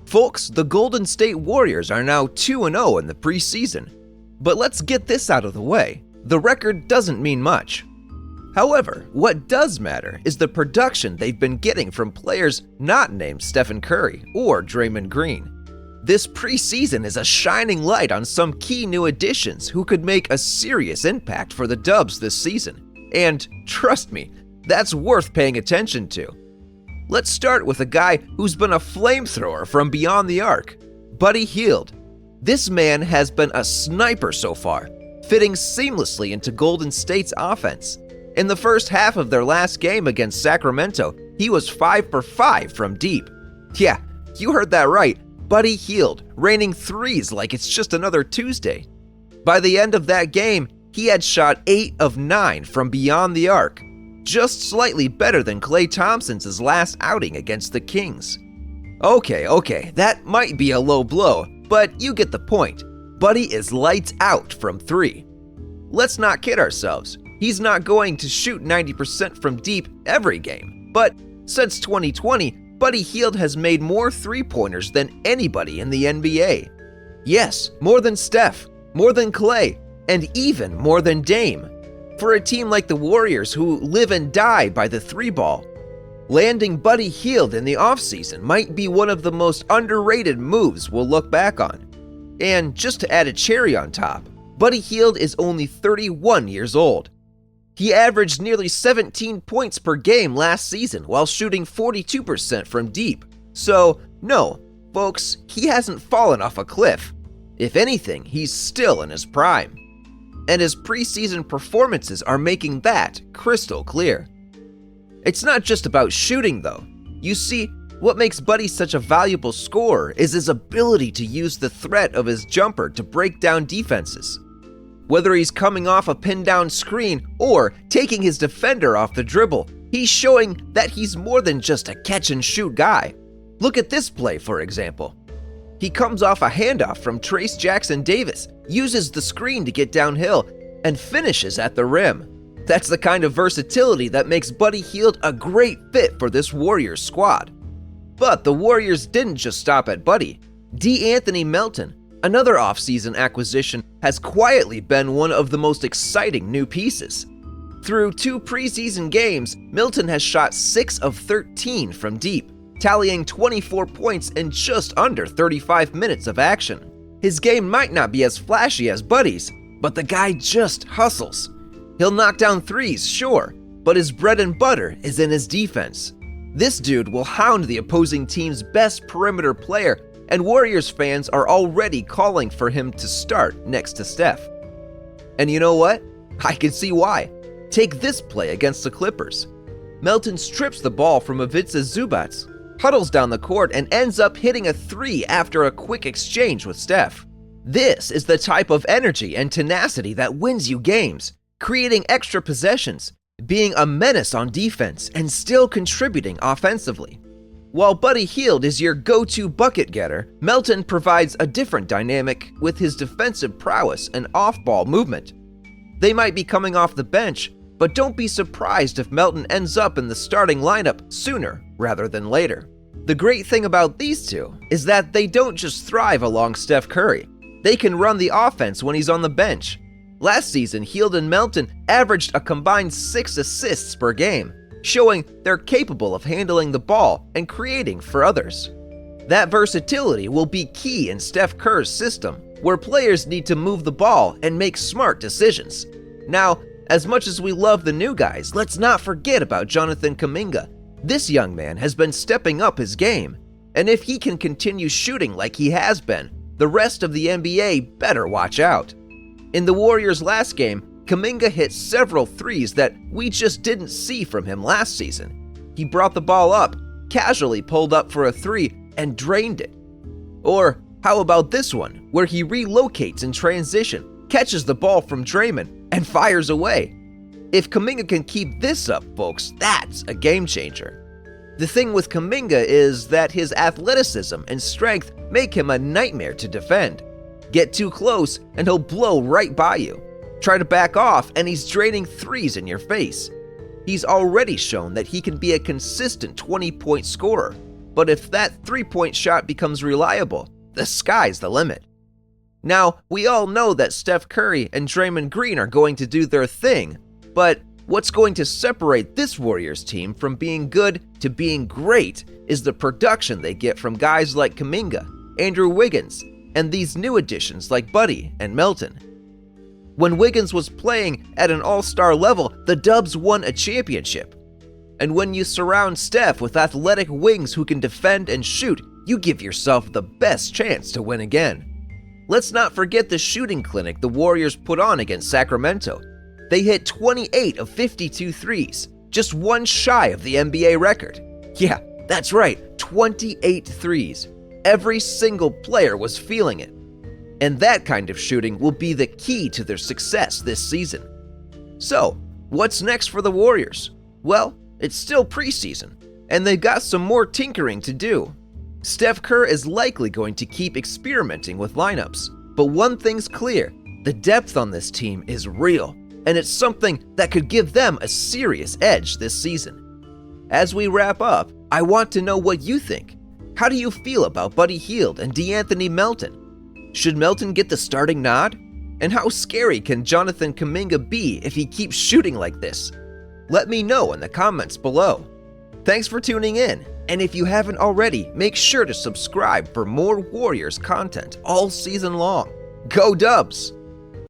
Folks, the Golden State Warriors are now 2-0 in the preseason. But let's get this out of the way. The record doesn't mean much. However, what does matter is the production they've been getting from players not named Stephen Curry or Draymond Green. This preseason is a shining light on some key new additions who could make a serious impact for the Dubs this season. And trust me, that's worth paying attention to. Let's start with a guy who's been a flamethrower from beyond the arc, Buddy Hield. This man has been a sniper so far, fitting seamlessly into Golden State's offense. In the first half of their last game against Sacramento, he was 5 for 5 from deep. Yeah, you heard that right, Buddy Hield, raining threes like it's just another Tuesday. By the end of that game, he had shot 8 of 9 from beyond the arc, just slightly better than Klay Thompson's last outing against the Kings. Okay, that might be a low blow, but you get the point. Buddy is lights out from 3. Let's not kid ourselves. He's not going to shoot 90% from deep every game, but since 2020, Buddy Hield has made more three-pointers than anybody in the NBA. Yes, more than Steph, more than Klay, and even more than Dame. For a team like the Warriors who live and die by the three ball, landing Buddy Hield in the offseason might be one of the most underrated moves we'll look back on. And just to add a cherry on top, Buddy Hield is only 31 years old. He averaged nearly 17 points per game last season while shooting 42% from deep. So, no, folks, he hasn't fallen off a cliff. If anything, he's still in his prime. And his preseason performances are making that crystal clear. It's not just about shooting, though. You see, what makes Buddy such a valuable scorer is his ability to use the threat of his jumper to break down defenses. Whether he's coming off a pin-down screen or taking his defender off the dribble, he's showing that he's more than just a catch-and-shoot guy. Look at this play, for example. He comes off a handoff from Trace Jackson-Davis, uses the screen to get downhill, and finishes at the rim. That's the kind of versatility that makes Buddy Hield a great fit for this Warriors squad. But the Warriors didn't just stop at Buddy. DeAnthony Melton, another offseason acquisition, has quietly been one of the most exciting new pieces. Through 2 preseason games, Melton has shot 6 of 13 from deep, tallying 24 points in just under 35 minutes of action. His game might not be as flashy as Buddy's, but the guy just hustles. He'll knock down threes, sure, but his bread and butter is in his defense. This dude will hound the opposing team's best perimeter player, and Warriors fans are already calling for him to start next to Steph. And you know what? I can see why. Take this play against the Clippers. Melton strips the ball from Ivica Zubac, huddles down the court, and ends up hitting a 3 after a quick exchange with Steph. This is the type of energy and tenacity that wins you games, creating extra possessions, being a menace on defense, and still contributing offensively. While Buddy Hield is your go-to bucket getter, Melton provides a different dynamic with his defensive prowess and off-ball movement. They might be coming off the bench, but don't be surprised if Melton ends up in the starting lineup sooner rather than later. The great thing about these two is that they don't just thrive along Steph Curry. They can run the offense when he's on the bench. Last season, Hield and Melton averaged a combined 6 assists per game, showing they're capable of handling the ball and creating for others. That versatility will be key in Steph Kerr's system, where players need to move the ball and make smart decisions. Now, as much as we love the new guys, let's not forget about Jonathan Kuminga. This young man has been stepping up his game, and if he can continue shooting like he has been, the rest of the NBA better watch out. In the Warriors' last game, Kuminga hit several threes that we just didn't see from him last season. He brought the ball up, casually pulled up for a 3, and drained it. Or how about this one, where he relocates in transition, catches the ball from Draymond, and fires away? If Kuminga can keep this up, folks, that's a game changer. The thing with Kuminga is that his athleticism and strength make him a nightmare to defend. Get too close and he'll blow right by you. Try to back off and he's draining threes in your face. He's already shown that he can be a consistent 20-point scorer, but if that three-point shot becomes reliable, the sky's the limit. Now, we all know that Steph Curry and Draymond Green are going to do their thing, but what's going to separate this Warriors team from being good to being great is the production they get from guys like Kuminga, Andrew Wiggins, and these new additions like Buddy and Melton. When Wiggins was playing at an all-star level, the Dubs won a championship. And when you surround Steph with athletic wings who can defend and shoot, you give yourself the best chance to win again. Let's not forget the shooting clinic the Warriors put on against Sacramento. They hit 28 of 52 threes, just one shy of the NBA record. Yeah, that's right, 28 threes. Every single player was feeling it. And that kind of shooting will be the key to their success this season. So, what's next for the Warriors? Well, it's still preseason, and they've got some more tinkering to do. Steph Curry is likely going to keep experimenting with lineups, but one thing's clear, the depth on this team is real, and it's something that could give them a serious edge this season. As we wrap up, I want to know what you think. How do you feel about Buddy Hield and DeAnthony Melton? Should Melton get the starting nod? And how scary can Jonathan Kuminga be if he keeps shooting like this? Let me know in the comments below. Thanks for tuning in, and if you haven't already, make sure to subscribe for more Warriors content all season long. Go Dubs!